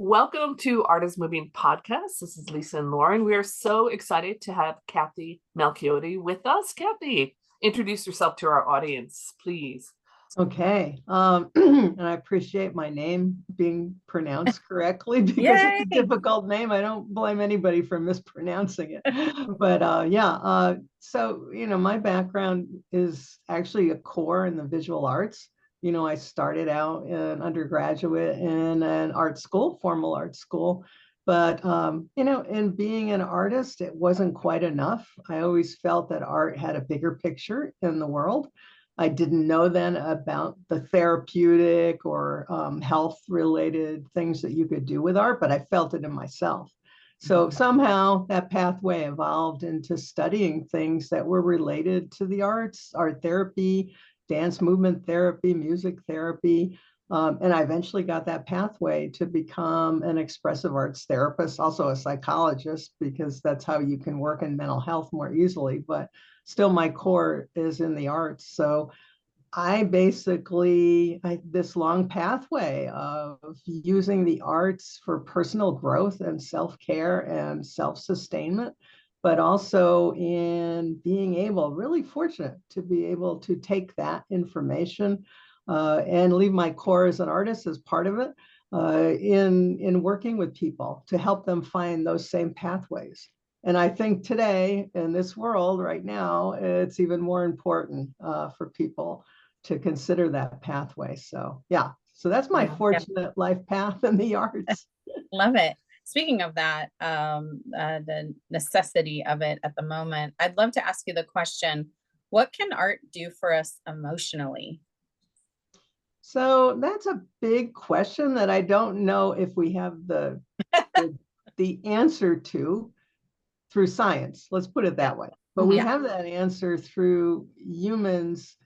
Welcome to Art is Moving podcast. This is Lisa and Lauren. We are so excited to have Cathy Malchiodi with us. Cathy, introduce yourself to our audience, please. Okay. And I appreciate my name being pronounced correctly because it's a difficult name. I don't blame anybody for mispronouncing it. But my background is actually a core in the visual arts. I started out in undergraduate in an art school, formal art school. But, in being an artist, it wasn't quite enough. I always felt that art had a bigger picture in the world. I didn't know then about the therapeutic or health related things that you could do with art, but I felt it in myself. So somehow that pathway evolved into studying things that were related to the arts, art therapy, dance movement therapy, music therapy. And I eventually got that pathway to become an expressive arts therapist, also a psychologist, because that's how you can work in mental health more easily. But still, my core is in the arts. So this long pathway of using the arts for personal growth and self-care and self-sustainment, but also in being really fortunate to be able to take that information and leave my core as an artist as part of it in working with people to help them find those same pathways. And I think today in this world right now, it's even more important for people to consider that pathway. So that's my fortunate life path in the arts. Love it. Speaking of that, the necessity of it at the moment, I'd love to ask you the question, what can art do for us emotionally? So that's a big question that I don't know if we have the answer to through science. Let's put it that way. But we have that answer through humans'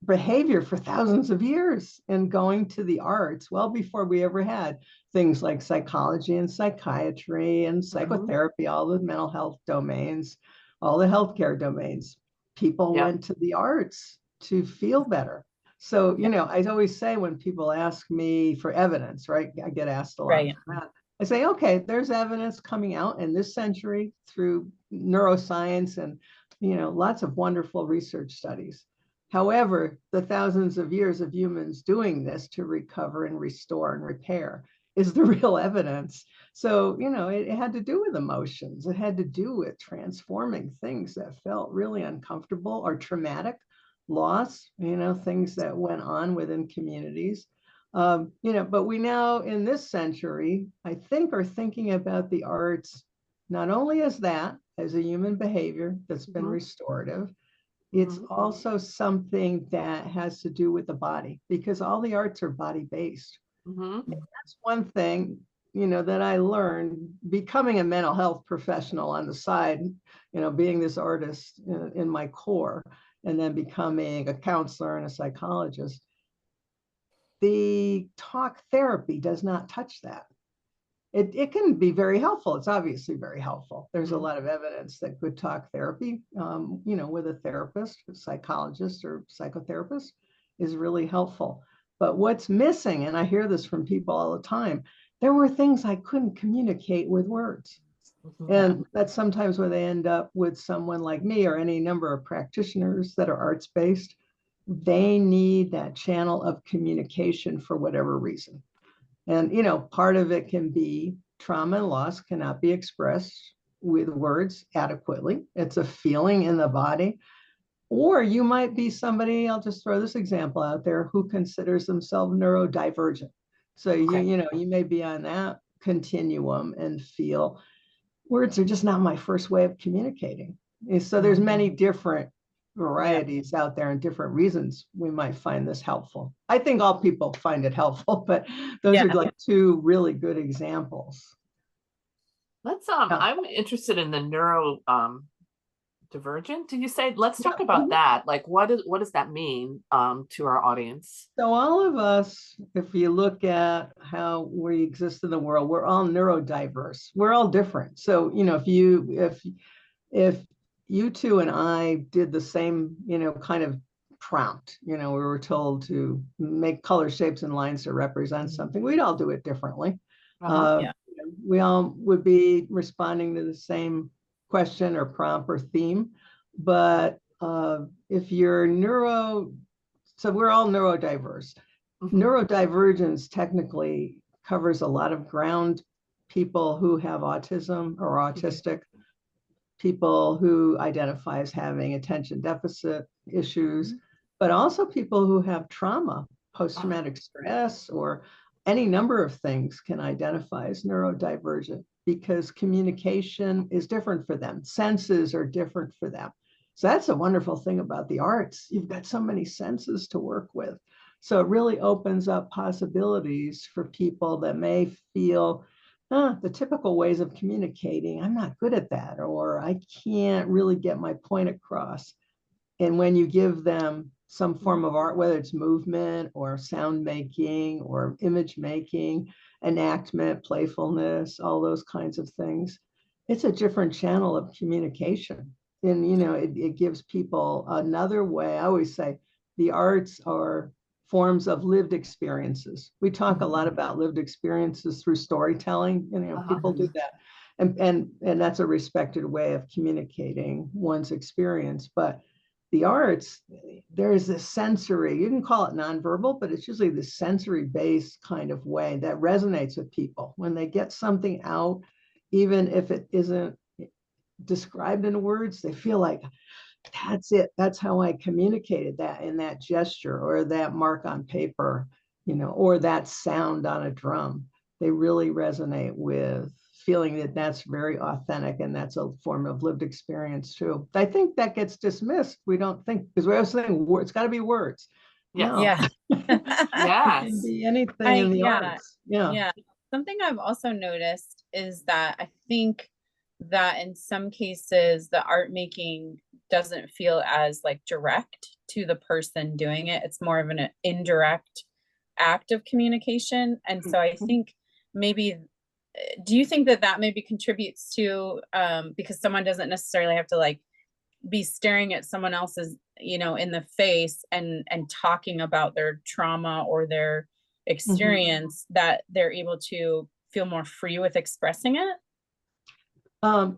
behavior for thousands of years and going to the arts well before we ever had things like psychology and psychiatry and psychotherapy, all the mental health domains, all the healthcare domains. People went to the arts to feel better. So, I always say when people ask me for evidence, right? I get asked a lot for that. I say, okay, there's evidence coming out in this century through neuroscience and, lots of wonderful research studies. However, the thousands of years of humans doing this to recover and restore and repair is the real evidence. So, it had to do with emotions. It had to do with transforming things that felt really uncomfortable or traumatic, loss, things that went on within communities. But we now in this century, I think, are thinking about the arts not only as a human behavior that's been restorative, it's also something that has to do with the body, because all the arts are body-based. That's one thing, that I learned becoming a mental health professional on the side, being this artist in my core, and then becoming a counselor and a psychologist. The talk therapy does not touch that. It can be very helpful. It's obviously very helpful. There's a lot of evidence that good talk therapy, with a therapist, a psychologist, or psychotherapist is really helpful. But what's missing, and I hear this from people all the time, there were things I couldn't communicate with words. And that's sometimes where they end up with someone like me or any number of practitioners that are arts-based. They need that channel of communication for whatever reason. And, part of it can be trauma and loss cannot be expressed with words adequately. It's a feeling in the body. Or you might be somebody, I'll just throw this example out there, who considers themselves neurodivergent. So, you may be on that continuum and feel words are just not my first way of communicating. So there's many different varieties out there and different reasons we might find this helpful. I think all people find it helpful, but those are like two really good examples. I'm interested in the neuro divergent. Did you say? Let's talk about that. Like, what does that mean to our audience? So all of us, if you look at how we exist in the world, we're all neurodiverse. We're all different. So, if you two and I did the same, kind of prompt, we were told to make color shapes and lines to represent something, we'd all do it differently. Yeah. We all would be responding to the same question or prompt or theme, but if you're so we're all neurodiverse. Neurodivergence technically covers a lot of ground. People who have autism or autistic, people who identify as having attention deficit issues, but also people who have trauma, post-traumatic stress, or any number of things can identify as neurodivergent because communication is different for them. Senses are different for them. So that's a wonderful thing about the arts. You've got so many senses to work with. So it really opens up possibilities for people that may feel the typical ways of communicating, I'm not good at that, or I can't really get my point across. And when you give them some form of art, whether it's movement or sound making or image making, enactment, playfulness, all those kinds of things, it's a different channel of communication. And, it gives people another way. I always say the arts are forms of lived experiences. We talk a lot about lived experiences through storytelling. People do that. And that's a respected way of communicating one's experience. But the arts, there's this sensory, you can call it nonverbal, but it's usually the sensory-based kind of way that resonates with people. When they get something out, even if it isn't described in words, they feel like, that's it. That's how I communicated that in that gesture or that mark on paper, or that sound on a drum. They really resonate with feeling that that's very authentic, and that's a form of lived experience too. I think that gets dismissed. We don't think, because we're always saying it's got to be words. Yes. No. Yeah. It can be anything in the arts. Yeah. Something I've also noticed is that I think that in some cases the art making doesn't feel as like direct to the person doing it. It's more of an indirect act of communication. And so I think maybe, do you think that that maybe contributes to, because someone doesn't necessarily have to like be staring at someone else's, in the face and talking about their trauma or their experience, that they're able to feel more free with expressing it?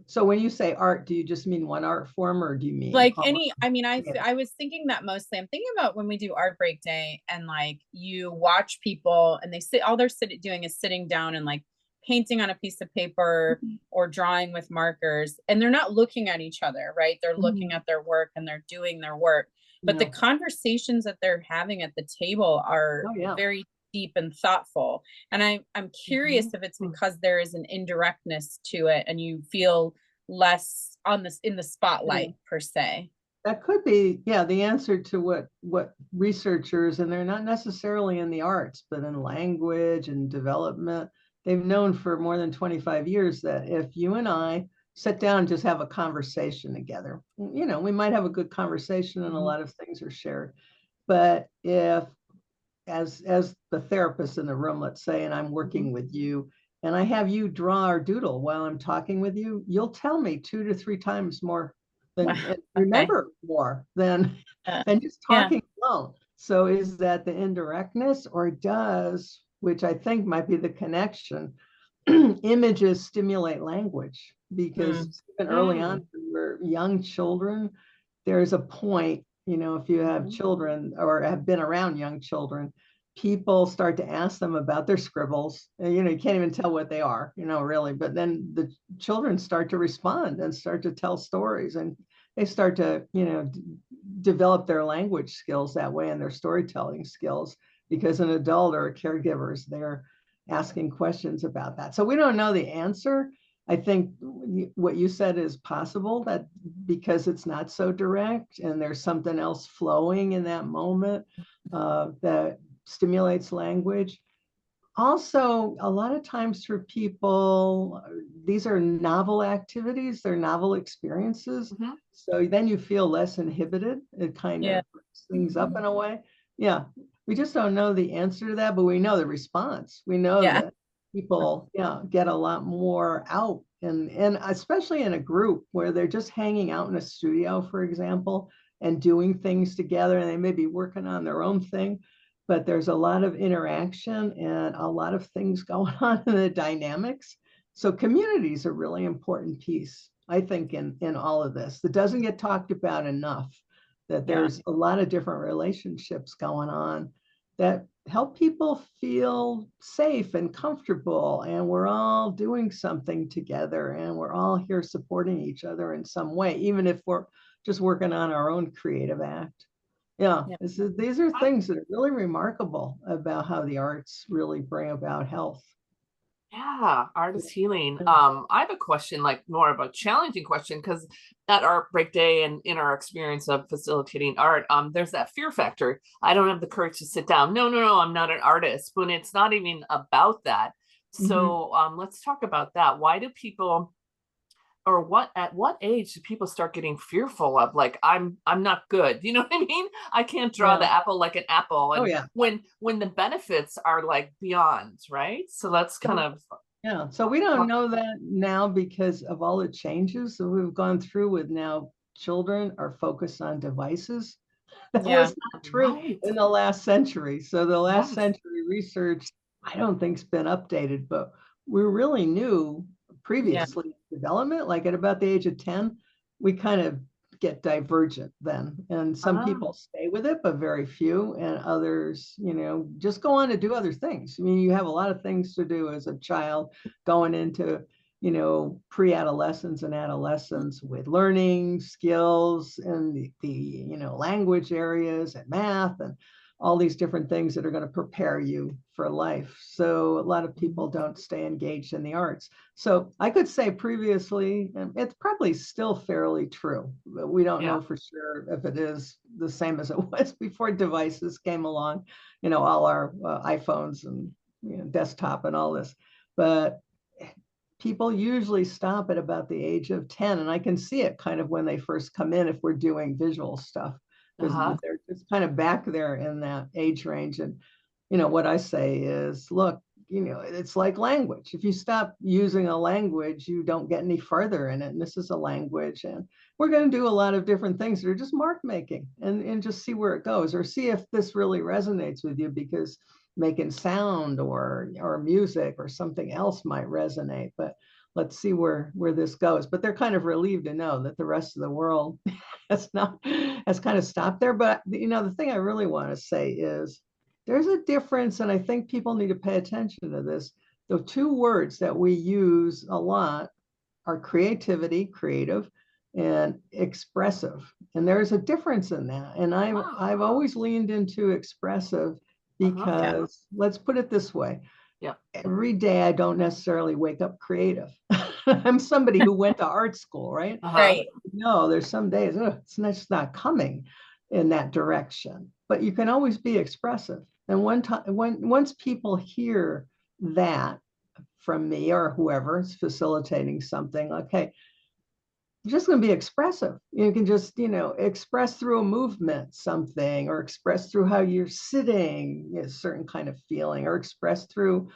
So when you say art, do you just mean one art form, or do you mean like any, I was thinking that mostly. I'm thinking about when we do art break day and like you watch people and they sit, all they're doing is sitting down and like painting on a piece of paper or drawing with markers, and they're not looking at each other, right? They're looking at their work and they're doing their work, but the conversations that they're having at the table are very deep and thoughtful. And I'm curious if it's because there is an indirectness to it and you feel less in the spotlight per se. That could be, the answer to what researchers, and they're not necessarily in the arts, but in language and development, they've known for more than 25 years that if you and I sit down and just have a conversation together, we might have a good conversation and a lot of things are shared. But if as the therapist in the room, let's say, and I'm working with you, and I have you draw or doodle while I'm talking with you, you'll tell me 2 to 3 times more than remember more than just talking alone. So is that the indirectness, or does, which I think might be the connection, images stimulate language? Because even early on, when we're young children, there's a point, if you have children or have been around young children, people start to ask them about their scribbles. And, you can't even tell what they are, really. But then the children start to respond and start to tell stories, and they start to, develop their language skills that way and their storytelling skills, because an adult or a caregiver is there asking questions about that. So we don't know the answer. I think what you said is possible, that because it's not so direct and there's something else flowing in that moment that stimulates language. Also, a lot of times for people, these are novel activities, they're novel experiences. So then you feel less inhibited. It kind of brings things up in a way. We just don't know the answer to that, but we know the response. We know that people get a lot more out, and especially in a group where they're just hanging out in a studio, for example, and doing things together, and they may be working on their own thing. but there's a lot of interaction and a lot of things going on in the dynamics. So community is a really important piece, I think, in all of this that doesn't get talked about enough, that there's a lot of different relationships going on that help people feel safe and comfortable, and we're all doing something together, and we're all here supporting each other in some way, even if we're just working on our own creative act. Yeah, these are things that are really remarkable about how the arts really bring about health. Yeah, art is healing. I have a question, like more of a challenging question, because at Art Break Day and in our experience of facilitating art, there's that fear factor. I don't have the courage to sit down. No, I'm not an artist. When it's not even about that. So let's talk about that. Why do people, or at what age do people start getting fearful of, like, I'm not good? You know what I mean? I can't draw the apple like an apple. And when the benefits are like beyond, right? So that's kind of so we don't know that now because of all the changes that we've gone through with now children are focused on devices. That was not true in the last century. So the last century research, I don't think, has been updated, but we really knew previously development, like at about the age of 10, we kind of get divergent then. And some people stay with it, but very few, and others, just go on to do other things. I mean, you have a lot of things to do as a child going into, pre-adolescence and adolescence with learning skills and the language areas and math and all these different things that are going to prepare you for life. So a lot of people don't stay engaged in the arts. So I could say previously, and it's probably still fairly true, but we don't know for sure if it is the same as it was before devices came along, all our iPhones and desktop and all this. But people usually stop at about the age of 10. And I can see it kind of when they first come in, if we're doing visual stuff, because they're just kind of back there in that age range. And, what I say is, look, it's like language. If you stop using a language, you don't get any further in it. And this is a language. And we're going to do a lot of different things that are just mark making and just see where it goes, or see if this really resonates with you, because making sound or music or something else might resonate. But let's see where this goes. But they're kind of relieved to know that the rest of the world has kind of stopped there. But the thing I really want to say is there's a difference, and I think people need to pay attention to this. The two words that we use a lot are creativity, creative, and expressive. And there's a difference in that. And I've always leaned into expressive because let's put it this way. Every day I don't necessarily wake up creative. I'm somebody who went to art school, right? Right. No, there's some days it's just not coming in that direction. But you can always be expressive. And once people hear that from me or whoever is facilitating something, okay, you're just going to be expressive. You can just, express through a movement something, or express through how you're sitting a certain kind of feeling, or express through,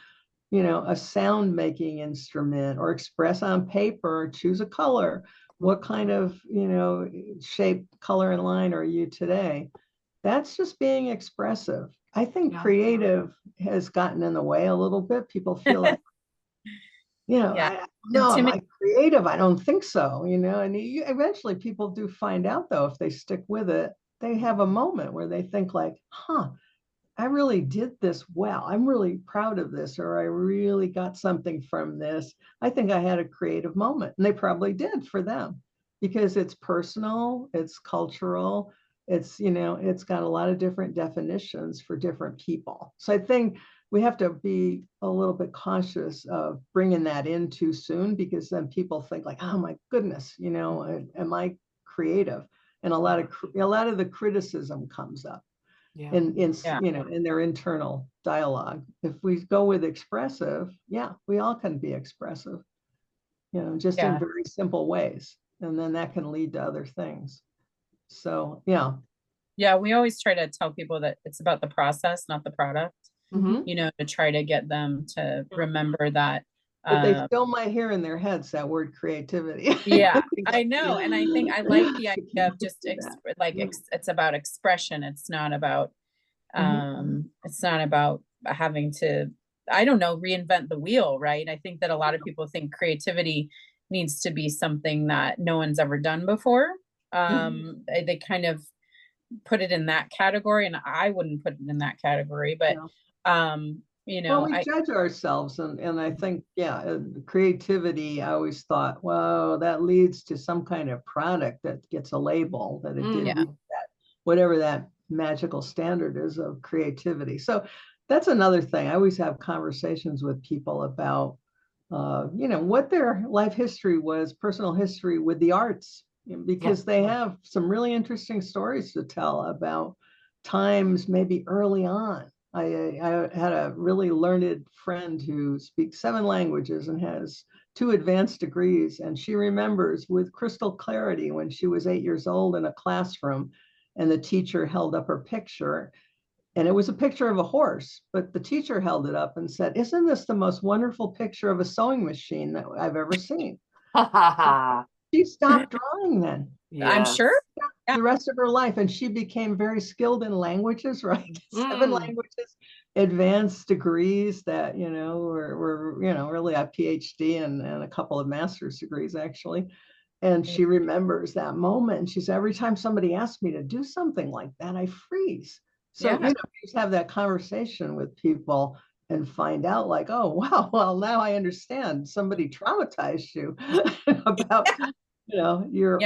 a sound making instrument, or express on paper, or choose a color. What kind of, shape, color, and line are you today? That's just being expressive. I think creative has gotten in the way a little bit. People feel like, no, am I creative? I don't think so, and eventually people do find out, though, if they stick with it, they have a moment where they think like, I really did this well. I'm really proud of this, or I really got something from this. I think I had a creative moment. And they probably did for them, because it's personal, it's cultural, it's got a lot of different definitions for different people. So I think we have to be a little bit cautious of bringing that in too soon, because then people think like, oh my goodness, am I creative? And a lot of the criticism comes up in their internal dialogue. If we go with expressive, we all can be expressive, just in very simple ways, and then that can lead to other things. So we always try to tell people that it's about the process, not the product. To try to get them to remember that. But they still might hear in their heads that word creativity. I know. And I think I like the idea of just it's about expression. It's not about It's not about having to, I don't know, reinvent the wheel, right? I think that a lot of people think creativity needs to be something that no one's ever done before. They kind of put it in that category, and I wouldn't put it in that category, but you know, well, we judge ourselves, and I think, creativity, I always thought, well, that leads to some kind of product that gets a label that it did reach that, whatever that magical standard is of creativity. So that's another thing. I always have conversations with people about, what their life history was, personal history with the arts, because they have some really interesting stories to tell about times maybe early on. I had a really learned friend who speaks 7 languages and has 2 advanced degrees. And she remembers with crystal clarity when she was 8 years old in a classroom and the teacher held up her picture. And it was a picture of a horse, but the teacher held it up and said, "Isn't this the most wonderful picture of a sewing machine that I've ever seen?" She stopped drawing then. I'm sure. The rest of her life, and she became very skilled in languages, right? 7 languages, advanced degrees that were really a PhD and a couple of master's degrees actually. And she remembers that moment, and she said, every time somebody asks me to do something like that, I freeze. So just have that conversation with people and find out, like, oh wow, well now I understand somebody traumatized you about your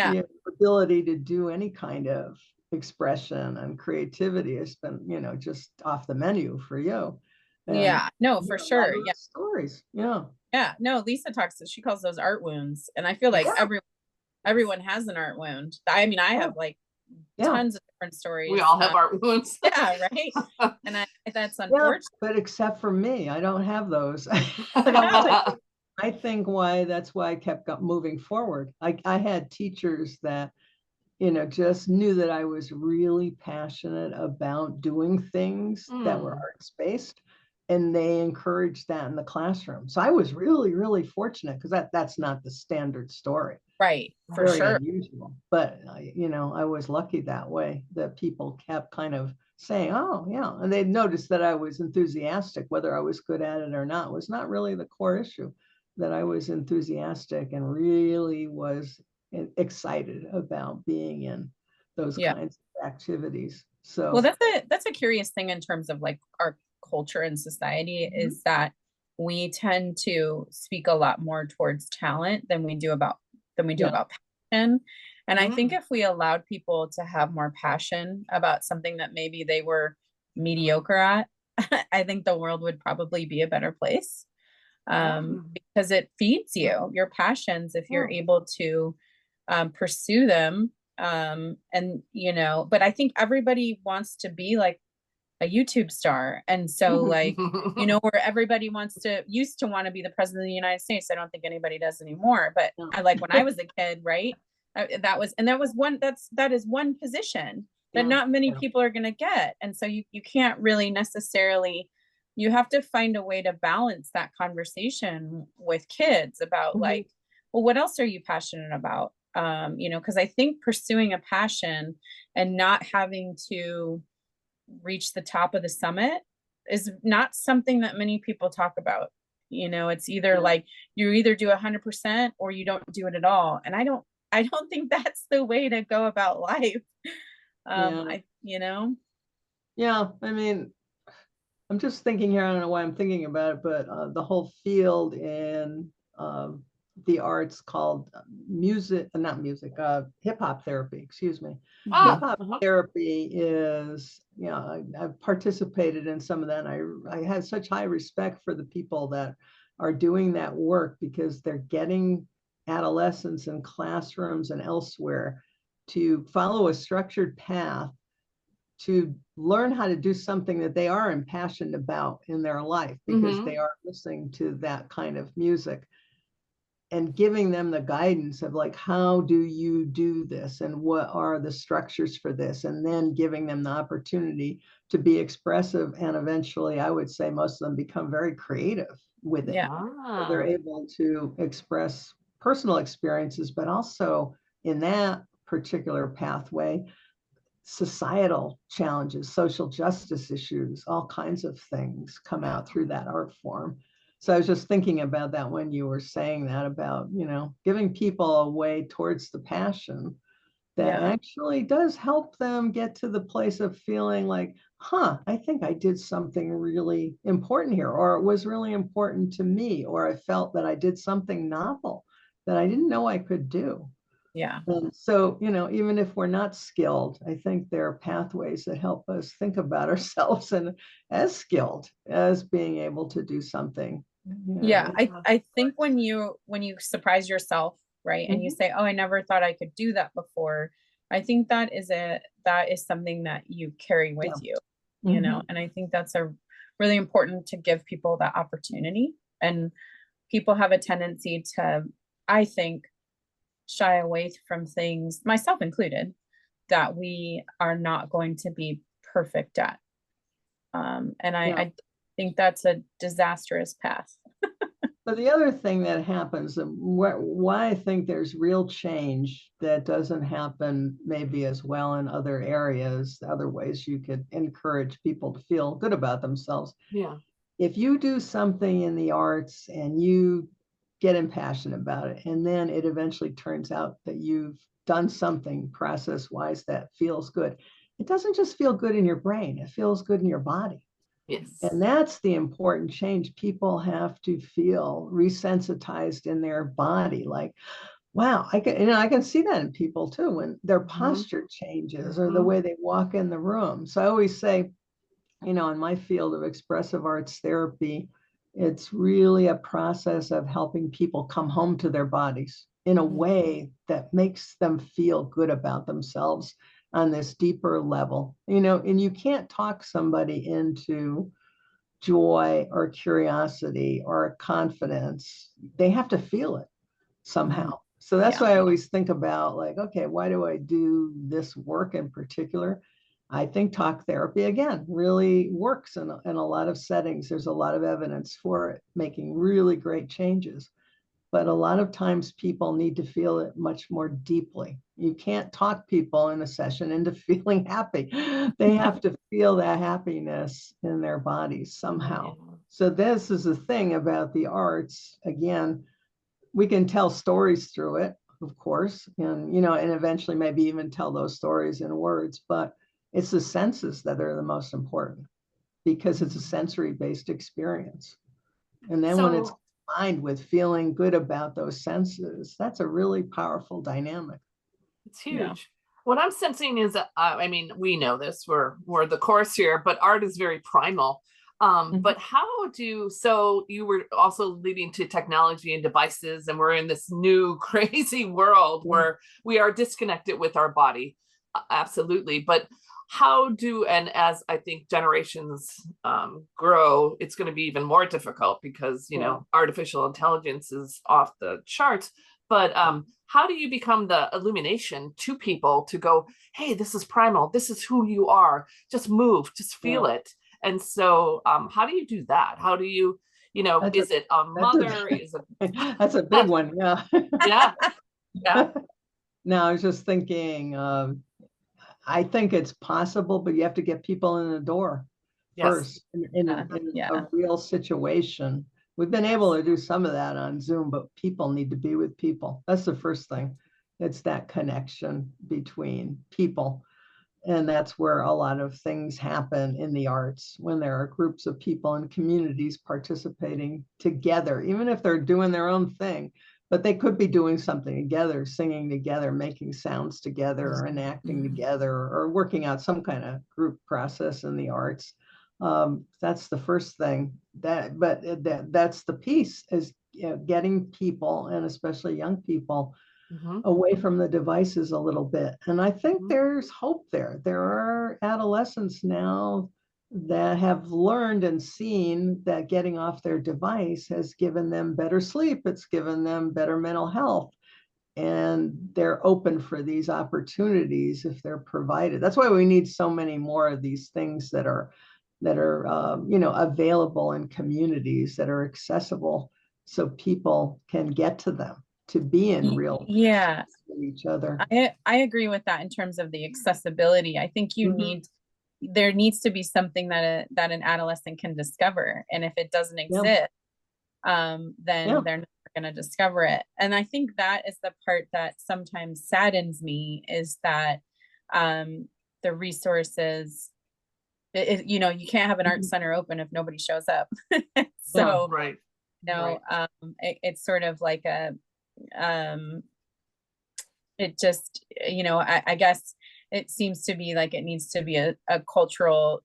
ability to do any kind of expression, and creativity has been, just off the menu for you. And, no, for sure. Stories. No, Lisa she calls those art wounds. And I feel like everyone has an art wound. I mean, I have like tons of different stories. We all have art wounds. Right. And that's unfortunate. But except for me, I don't have those. I think that's why I kept moving forward. I had teachers that, just knew that I was really passionate about doing things that were arts-based, and they encouraged that in the classroom. So I was really, really fortunate, because that's not the standard story. Right, for Very sure. unusual. But, I was lucky that way, that people kept kind of saying, oh, yeah. And they noticed that I was enthusiastic. Whether I was good at it or not was not really the core issue. That I was enthusiastic and really was excited about being in those kinds of activities. So, well, that's a curious thing in terms of like our culture and society, is that we tend to speak a lot more towards talent than we do about passion. And I think if we allowed people to have more passion about something that maybe they were mediocre at, I think the world would probably be a better place. Because it feeds you your passions if you're able to pursue them. And but I think everybody wants to be like a YouTube star. And so like, where everybody used to want to be the president of the United States. I don't think anybody does anymore, but I like when I was a kid, right? That is one position that not many people are going to get. And so you can't really necessarily, you have to find a way to balance that conversation with kids about like, well, what else are you passionate about? Because I think pursuing a passion and not having to reach the top of the summit is not something that many people talk about. It's either like you either do 100% or you don't do it at all. And I don't think that's the way to go about life. I mean, I'm just thinking here, I don't know why I'm thinking about it, but the whole field in the arts called hip hop therapy, excuse me. Hip hop therapy is, I've participated in some of that. And I have such high respect for the people that are doing that work, because they're getting adolescents in classrooms and elsewhere to follow a structured path to learn how to do something that they are impassioned about in their life, because they are listening to that kind of music, and giving them the guidance of like, how do you do this, and what are the structures for this, and then giving them the opportunity to be expressive. And eventually, I would say most of them become very creative with it. So they're able to express personal experiences, but also in that particular pathway, societal challenges, social justice issues, all kinds of things come out through that art form. So I was just thinking about that when you were saying that about, giving people a way towards the passion that actually does help them get to the place of feeling like, I think I did something really important here, or it was really important to me, or I felt that I did something novel that I didn't know I could do. Yeah. And so, even if we're not skilled, I think there are pathways that help us think about ourselves and as skilled as being able to do something. Yeah. I think when you surprise yourself, right, and you say, oh, I never thought I could do that before, I think that is something that you carry with you, and I think that's a really important to give people that opportunity. And people have a tendency to, I think, shy away from things, myself included, that we are not going to be perfect at. And I think that's a disastrous path. But the other thing that happens, and why I think there's real change that doesn't happen maybe as well in other areas, other ways you could encourage people to feel good about themselves. Yeah. If you do something in the arts and you get impassioned about it, and then it eventually turns out that you've done something process-wise that feels good, it doesn't just feel good in your brain, it feels good in your body. Yes. And that's the important change. People have to feel resensitized in their body. Like, wow, I can see that in people too, when their posture changes or the way they walk in the room. So I always say, in my field of expressive arts therapy, it's really a process of helping people come home to their bodies in a way that makes them feel good about themselves on this deeper level. And you can't talk somebody into joy or curiosity or confidence. They have to feel it somehow. So that's why I always think about, like, okay, why do I do this work in particular? I think talk therapy, again, really works in a lot of settings. There's a lot of evidence for it making really great changes. But a lot of times people need to feel it much more deeply. You can't talk people in a session into feeling happy. They have to feel that happiness in their bodies somehow. So this is the thing about the arts. Again, we can tell stories through it, of course, and and eventually maybe even tell those stories in words, but it's the senses that are the most important, because it's a sensory-based experience. And then when it's combined with feeling good about those senses, that's a really powerful dynamic. It's huge. What I'm sensing is, I mean, we know this, we're the course here, but art is very primal. But so you were also leading to technology and devices, and we're in this new crazy world where we are disconnected with our body. Absolutely. But and as I think generations grow, it's going to be even more difficult because, artificial intelligence is off the charts. But how do you become the illumination to people to go, hey, this is primal, this is who you are, just move, just feel it. And so how do you do that? How do you, is it a mother? That's a big one. Yeah. Yeah. Now I was just thinking, I think it's possible, but you have to get people in the door first in a real situation. We've been able to do some of that on Zoom, but people need to be with people. That's the first thing. It's that connection between people. And that's where a lot of things happen in the arts, when there are groups of people and communities participating together, even if they're doing their own thing, but they could be doing something together, singing together, making sounds together, or enacting together, or working out some kind of group process in the arts. That's the first thing. That's the piece, is getting people, and especially young people, away from the devices a little bit. And I think there's hope there. There are adolescents now that have learned and seen that getting off their device has given them better sleep. It's given them better mental health. And they're open for these opportunities if they're provided. That's why we need so many more of these things that are available in communities, that are accessible, so people can get to them, to be in real to each other. I agree with that in terms of the accessibility. I think there needs to be something that an adolescent can discover. And if it doesn't exist, then they're never going to discover it. And I think that is the part that sometimes saddens me, is that the resources, you can't have an art center open if nobody shows up. So, right. It's sort of like it just, I guess it seems to be like it needs to be a cultural,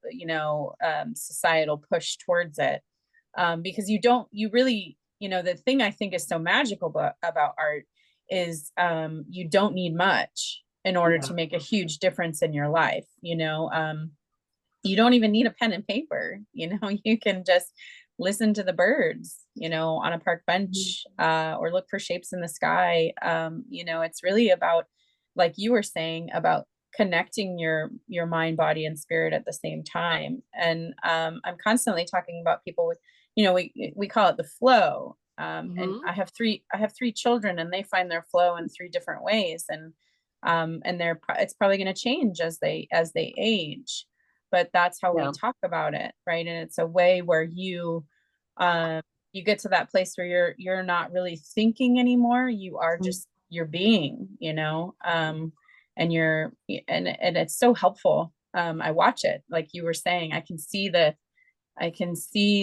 societal push towards it. Because you really, the thing I think is so magical about art is you don't need much in order to make a huge difference in your life. You don't even need a pen and paper. You can just listen to the birds, on a park bench, or look for shapes in the sky. It's really about, like you were saying, about connecting your mind, body, and spirit at the same time. And I'm constantly talking about people with, we call it the flow. And I have three children, and they find their flow in 3 different ways. And it's probably going to change as they age, but that's how we talk about it. Right. And it's a way where you get to that place where you're not really thinking anymore. You are just, you're being, and it's so helpful. I watch it, like you were saying, I can see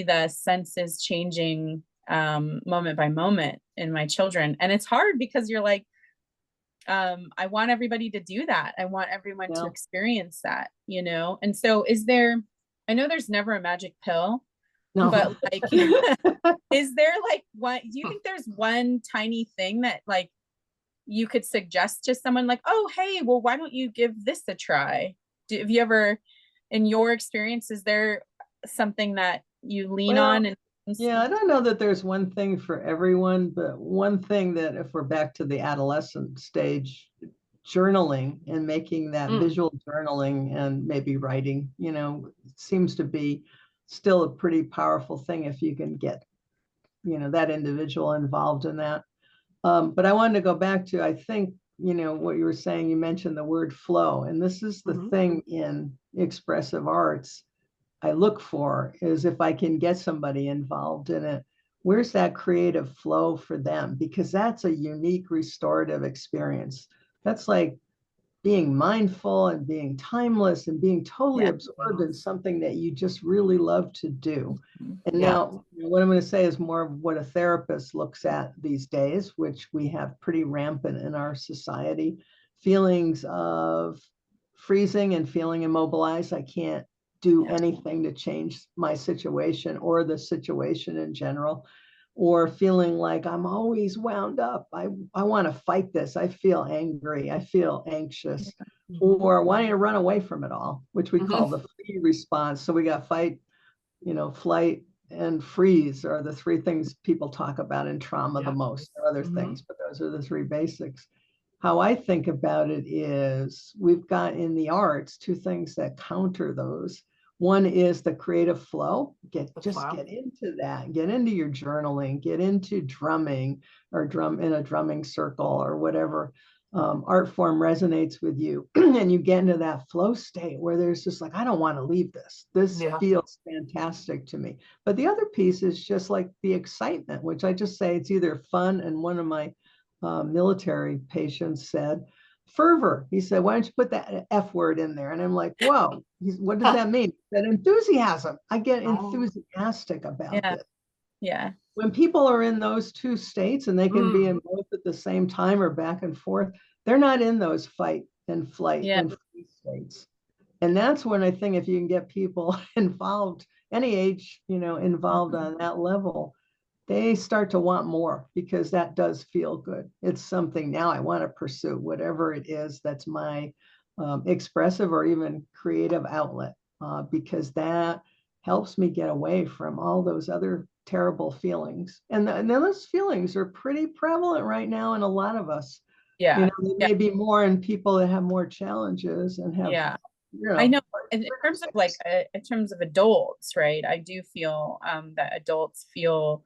the senses changing, moment by moment in my children. And it's hard because you're like, I want everybody to do that. I want everyone to experience that, And so I know there's never a magic pill, but like, is there like do you think there's one tiny thing that like you could suggest to someone, like, oh, hey, well, why don't you give this a try? Have you ever, in your experience, is there something that you lean on? I don't know that there's one thing for everyone, but one thing that, if we're back to the adolescent stage, journaling and making that visual journaling and maybe writing, seems to be still a pretty powerful thing if you can get, that individual involved in that. But I wanted to go back to, I think, what you were saying, you mentioned the word flow, and this is the thing in expressive arts I look for, is if I can get somebody involved in it, where's that creative flow for them? Because that's a unique restorative experience. That's like being mindful and being timeless and being totally absorbed in something that you just really love to do. And now what I'm going to say is more of what a therapist looks at these days, which we have pretty rampant in our society. Feelings of freezing and feeling immobilized. I can't do anything to change my situation or the situation in general, or feeling like I'm always wound up. I want to fight this. I feel angry. I feel anxious, or wanting to run away from it all, which we call the flee response. So we got fight, flight, and freeze are the 3 things people talk about in trauma the most. There are other things, but those are the 3 basics. How I think about it is we've got in the arts 2 things that counter those. One is the creative flow. Get into that. Get into your journaling. Get into drumming, or drum in a drumming circle, or whatever art form resonates with you. And you get into that flow state where there's just like, I don't want to leave this. This feels fantastic to me. But the other piece is just like the excitement, which I just say it's either fun. And one of my military patients said, fervor. He said, why don't you put that F word in there? And I'm like, whoa, what does that mean? That enthusiasm. I get enthusiastic about it. Yeah. When people are in those 2 states, and they can be in both at the same time or back and forth, they're not in those fight and flight and freeze states. And that's when I think if you can get people involved, any age, involved on that level, they start to want more, because that does feel good. It's something now I want to pursue, whatever it is that's my expressive or even creative outlet, because that helps me get away from all those other terrible feelings. And then those feelings are pretty prevalent right now in a lot of us. There may be more in people that have more challenges and have, I know in terms of like, in terms of adults, right? I do feel that adults feel,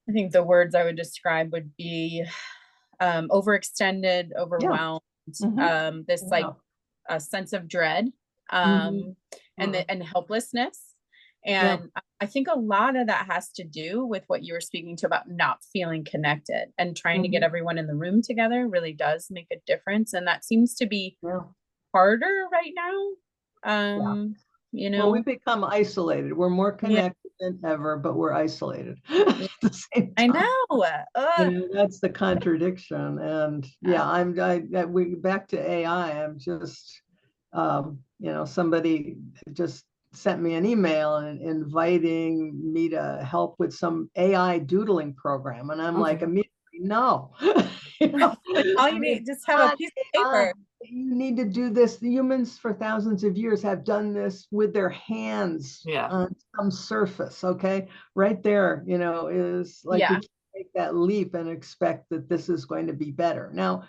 I think the words I would describe would be overextended, overwhelmed, this like a sense of dread, and helplessness. And I think a lot of that has to do with what you were speaking to about not feeling connected, and trying to get everyone in the room together really does make a difference. And that seems to be harder right now. You know, well, we've become isolated. We're more connected than ever, but we're isolated at the same time. I know. You know, that's the contradiction. And we back to AI. I'm just, you know, somebody just sent me an email and inviting me to help with some AI doodling program, and I'm like, immediately, no. You know, all you need, just have a piece of paper. You need to do this. The humans for thousands of years have done this with their hands on some surface. Okay, right there, you know, is like you can't take that leap and expect that this is going to be better. Now,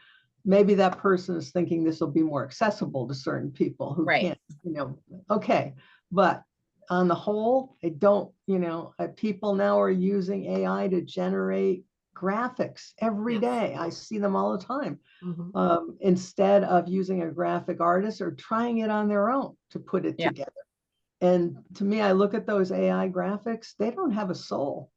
maybe that person is thinking this will be more accessible to certain people who can't, you know, okay. But on the whole, I don't, you know, people now are using AI to generate graphics every day. I see them all the time. Instead of using a graphic artist or trying it on their own to put it together. And to me, I look at those AI graphics, they don't have a soul.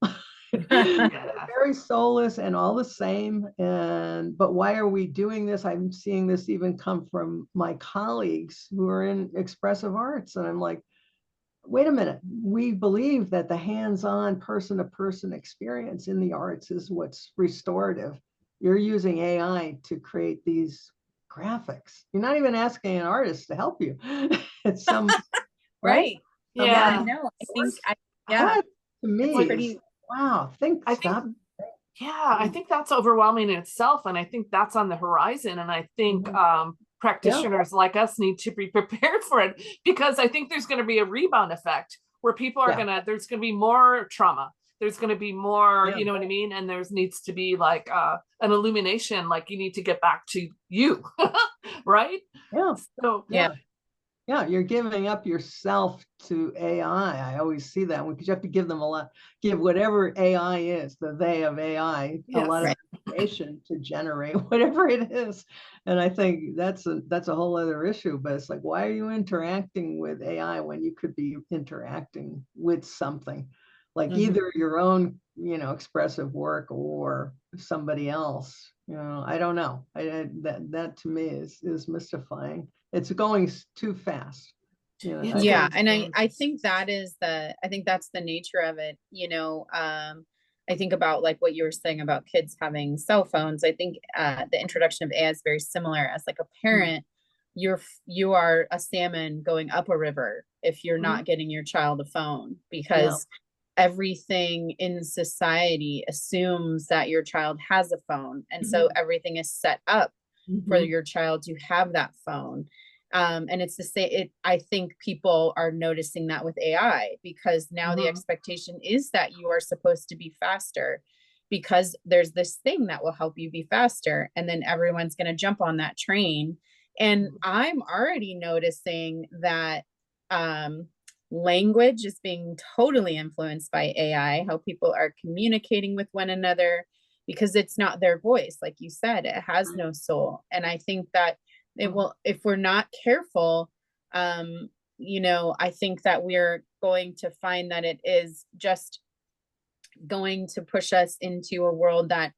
They're very soulless and all the same. But why are we doing this? I'm seeing this even come from my colleagues who are in expressive arts. And I'm like, wait a minute, we believe that the hands-on person-to-person experience in the arts is what's restorative. You're using AI to create these graphics. You're not even asking an artist to help you. It's some right. Yeah. No, I think that, to me, it's pretty, wow. I think that's overwhelming in itself, and I think that's on the horizon. And I think practitioners like us need to be prepared for it, because I think there's going to be a rebound effect where people are there's going to be more trauma. There's going to be more, you know what I mean? And there's needs to be like an illumination, like you need to get back to you, right? Yeah. So, you're giving up yourself to AI. I always see that because you have to give them give whatever AI is, the they of AI, a lot of information to generate whatever it is. And I think that's a whole other issue, but it's like, why are you interacting with AI when you could be interacting with something like either your own, you know, expressive work or somebody else? You know, I don't know. That to me is mystifying. It's going too fast. You know, and I think that's the nature of it. You know, I think about like what you were saying about kids having cell phones. I think the introduction of AI is very similar. As like a parent, you are a salmon going up a river if you're not getting your child a phone, because everything in society assumes that your child has a phone. And so everything is set up for your child to have that phone. And it's the same. I think people are noticing that with AI, because now the expectation is that you are supposed to be faster, because there's this thing that will help you be faster. And then everyone's going to jump on that train. And I'm already noticing that, language is being totally influenced by AI, how people are communicating with one another, because it's not their voice. Like you said, it has no soul. And I think that it will, if we're not careful, you know, I think that we're going to find that it is just going to push us into a world that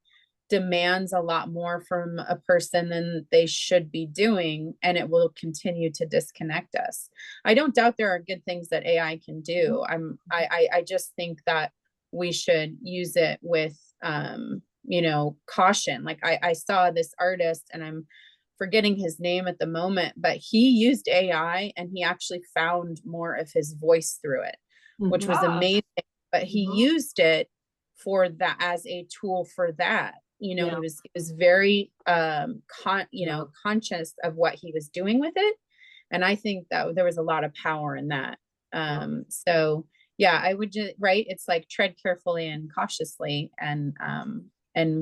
demands a lot more from a person than they should be doing, and it will continue to disconnect us. I don't doubt there are good things that AI can do. I just think that we should use it with you know, caution. Like I saw this artist, and I'm forgetting his name at the moment, but he used AI and he actually found more of his voice through it, which was amazing. But he used it for that, as a tool for that. You know, he was very conscious of what he was doing with it. And I think that there was a lot of power in that. So I would just, right. It's like tread carefully and cautiously, and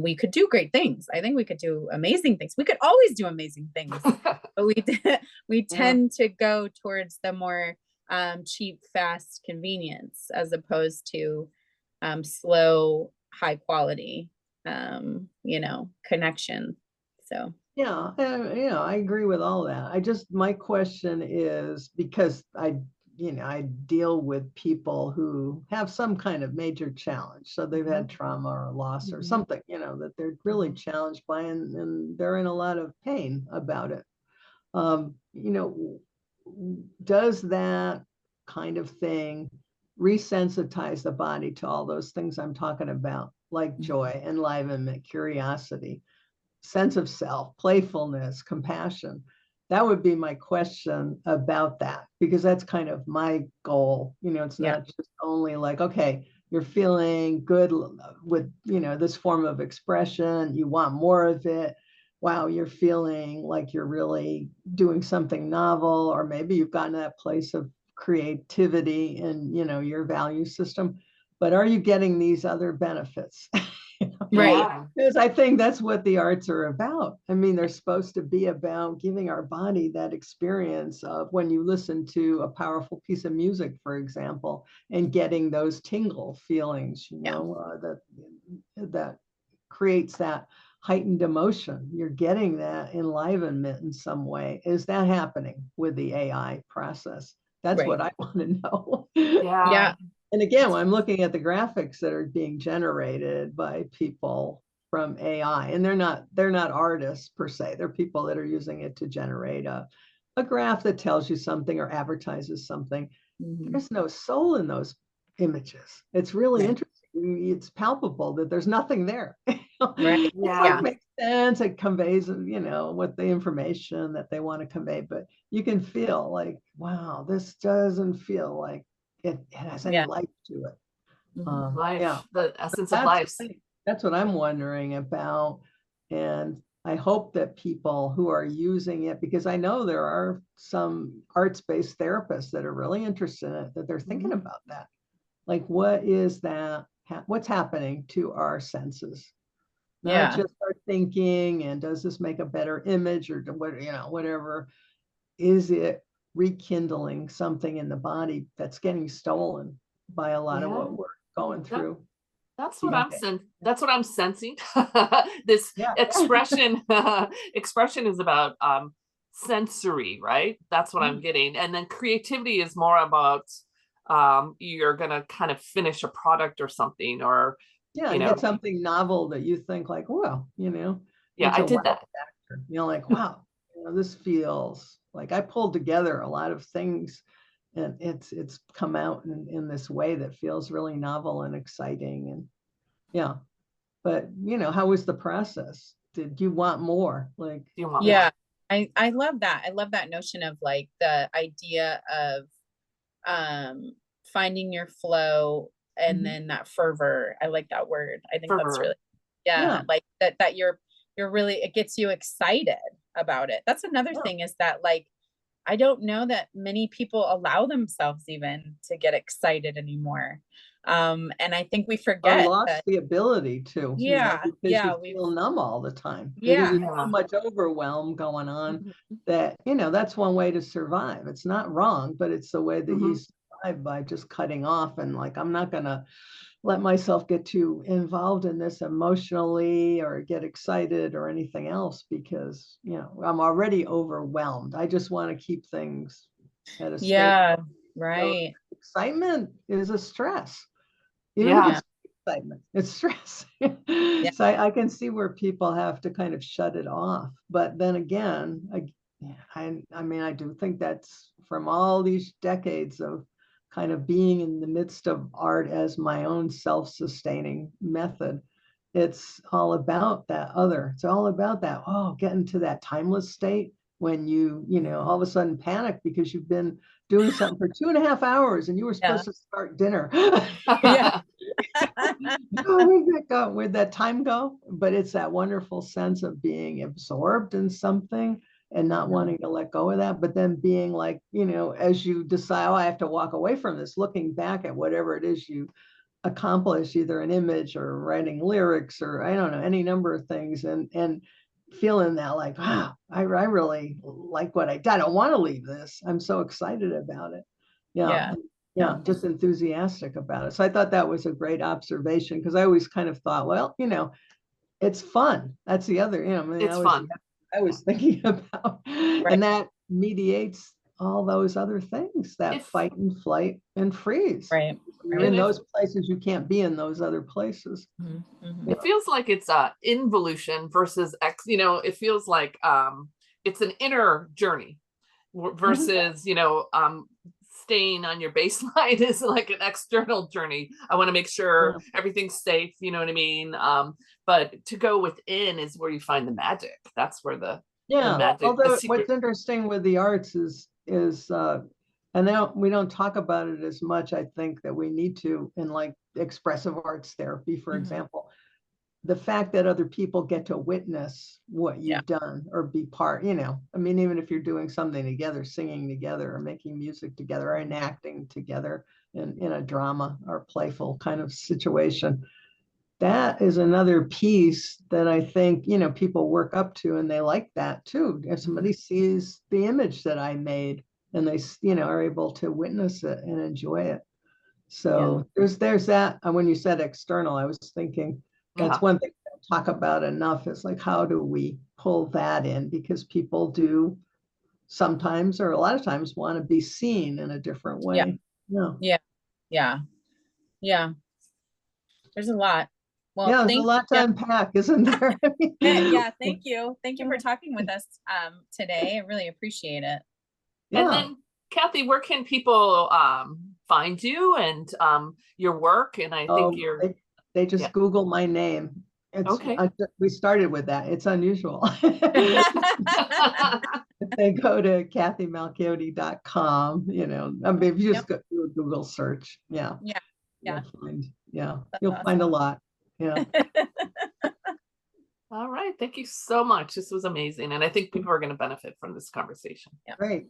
we could do great things. I think we could do amazing things. We could always do amazing things, but we tend to go towards the more cheap, fast convenience, as opposed to slow, high quality. connection. So Yeah, I agree with all that. My question is because I deal with people who have some kind of major challenge. So they've had trauma or loss or something, that they're really challenged by, and they're in a lot of pain about it. Does that kind of thing resensitize the body to all those things I'm talking about, like joy, enlivenment, curiosity, sense of self, playfulness, compassion? That would be my question about that, because that's kind of my goal. It's not just only like, okay, you're feeling good with, this form of expression, you want more of it. Wow, you're feeling like you're really doing something novel, or maybe you've gotten to that place of creativity in, your value system. But are you getting these other benefits? right. Because I think that's what the arts are about. I mean, they're supposed to be about giving our body that experience of when you listen to a powerful piece of music, for example, and getting those tingle feelings, that creates that heightened emotion. You're getting that enlivenment in some way. Is that happening with the AI process? That's what I want to know. Yeah. And again, when I'm looking at the graphics that are being generated by people from AI, and they're not artists per se, they're people that are using it to generate a graph that tells you something or advertises something. There's no soul in those images. It's really interesting. It's palpable that there's nothing there. Right. It like makes sense. It conveys, what the information that they want to convey, but you can feel like, wow, this doesn't feel like it has any life to it. Life, the essence of life. That's what I'm wondering about. And I hope that people who are using it, because I know there are some arts-based therapists that are really interested in it, that they're thinking about that. Like, what is that? What's happening to our senses? Not just our thinking, and does this make a better image or whatever. Is it rekindling something in the body that's getting stolen by a lot of what we're going through? That's what I'm sensing. This expression is about sensory, right? That's what I'm getting. And then creativity is more about you're gonna kind of finish a product or something, or get something novel that you think like, well, I did that. Factor. Like, wow, this feels like I pulled together a lot of things, and it's come out in this way that feels really novel and exciting. And but how was the process? Did you want more? Like, you want more? I love that. I love that notion of like the idea of finding your flow, and then that fervor. I like that word. I think that's really like that you're really, it gets you excited about it. That's another thing, is that like I don't know that many people allow themselves even to get excited anymore. And I think we forget or lost the ability to, because you feel numb all the time. Because there's so much overwhelm going on that, that's one way to survive. It's not wrong, but it's the way that you survive, by just cutting off and like, I'm not gonna let myself get too involved in this emotionally or get excited or anything else, because I'm already overwhelmed. I just want to keep things at a state. Right. So excitement is a stress. Even if it's excitement, it's stress. So I can see where people have to kind of shut it off. But then again, I mean, I do think that's from all these decades of kind of being in the midst of art as my own self-sustaining method. It's all about that other. It's all about that, getting to that timeless state when you all of a sudden panic because you've been doing something for 2.5 hours and you were supposed to start dinner. Where'd that time go? But it's that wonderful sense of being absorbed in something and not wanting to let go of that, but then being like, as you decide, I have to walk away from this, looking back at whatever it is you accomplish, either an image or writing lyrics or I don't know, any number of things, and feeling that like, wow, I really like what I did. I don't want to leave this. I'm so excited about it. Just enthusiastic about it. So I thought that was a great observation, because I always kind of thought, well, it's fun. That's the other, I mean, It's fun. I was thinking about, and that mediates all those other things, that fight and flight and freeze. Right. You're in those places, you can't be in those other places. It feels like it's involution versus it feels like it's an inner journey versus staying on your baseline is like an external journey. I want to make sure everything's safe, you know what I mean? But to go within is where you find the magic. That's where the magic. Although what's interesting with the arts is and now we don't talk about it as much, I think, that we need to in like expressive arts therapy, for example. The fact that other people get to witness what you've done or be part, I mean, even if you're doing something together, singing together or making music together or enacting together in a drama or playful kind of situation, that is another piece that I think, people work up to, and they like that too. If somebody sees the image that I made and they, are able to witness it and enjoy it. So there's that. And when you said external, I was thinking that's one thing I don't talk about enough, is like, how do we pull that in? Because people do sometimes, or a lot of times, want to be seen in a different way. Yeah. There's a lot. Well, there's a lot to unpack, isn't there? Thank you for talking with us today. I really appreciate it. And then, Cathy, where can people find you and your work? And I think they just Google my name. We started with that. It's unusual. If they go to cathymalchiodi.com, I mean, if you just go do a Google search, you'll find a lot. All right. Thank you so much. This was amazing. And I think people are going to benefit from this conversation. Great.